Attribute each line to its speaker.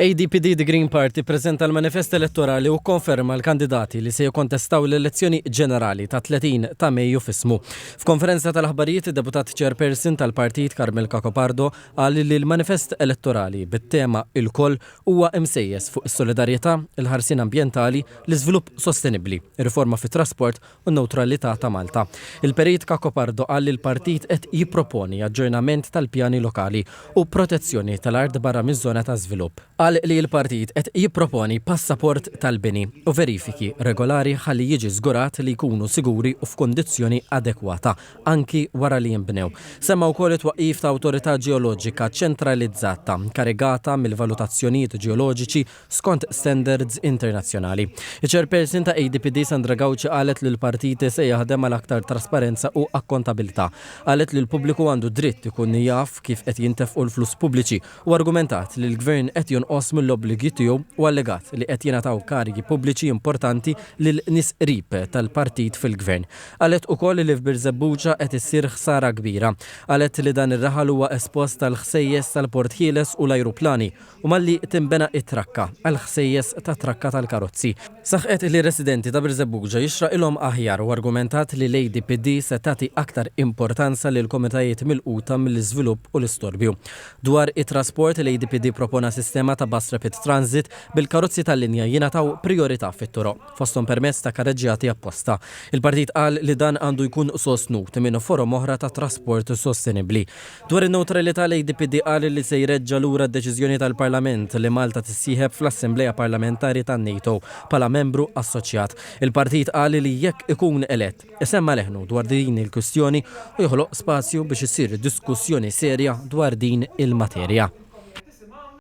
Speaker 1: ADPD The Green Party preżenta l-manifest elettorali u konferma l-kandidati li se jikontestaw l-elezzjoni ġenerali ta' 30 ta' Mejju f'ismu. F'konferenza tal-aħbarijiet id-deputat chairperson tal-partit Carmel Cacopardo qal li l-manifest elettorali bit-tema il-koll huwa imsejjes fuq is-solidarjetà, il-ħarsien ambjentali, l-iżvilupp sostenibbli, ir-riforma fit-trasport u n-newtralità ta' Malta. Il-perit Cacopardo qal li l-partit qed jipproponi aġġornament tal-pjani lokali u protezzjoni tal-art barra miż-żona ta' żvilupp. Qal li l-partit qed jipproponi passaport tal-bini u verifiki regolari ħalli jiġi żgurat li jkunu siguri u f'kondizzjoni adekwata anki wara li jinbnew. Semma wkoll it-twaqqif ta' awtorità ġeoloġika ċentralizzata karigata mill-valutazzjonijiet ġeoloġiċi skont standards internazzjonali. Iċ-chairperson ta' ADPD Sandra Gawci qalet li l-partit se jaħdem għal aktar trasparenza u akkontabilità. Qalet li l-pubbliku għandu dritt ikun jaf kif qed jintefqu l-flus pubbliċi u argumentat li l-gvern qed jonqos mill-obbligi tiegħu u allegat li qed jingħataw karigi pubbliċi importanti lil nies qrib tal-partit fil-gvern. Qalet ukoll li f'Birzebbuġa qed issir ħsara kbira. Qalet li dan ir-raħal huwa espost tal-ħsejjes tal-Port Ħieles u l-ajruplani u malli timbena it-trakka għal ħsejjes ta' trakka tal-karozzi. Saħqet li residenti ta' Birzebbuġa jixraqilhom aħjar u argumentat li l-ADPD se tagħti aktar importanza lil komitajiet milquta mill-iżvilupp u l-istorbju. Dwar it-trasport l-ADPD propona sistema ta' Bus Rapid Transit bil-karozzi tal-linja jingħataw priorità fit-toroq fosthom permezz ta' karreġġjati apposta. Il-partit qal li dan għandu jkun sostnut minn forom oħra ta' trasport sostenibbli. Dwar in-newtralità l-ADPD qal li se jreġġa lura d-deċiżjoni tal-Parlament li Malta tissieħeb fl-Assembleja Parlamentari tan-NATO bħala membru assoċjat. Il-partit qal li jekk ikun elett isemma leħnu dwar din il-kwistjoni u joħloq spazju biex issir diskussjoni serja dwar din il-materja.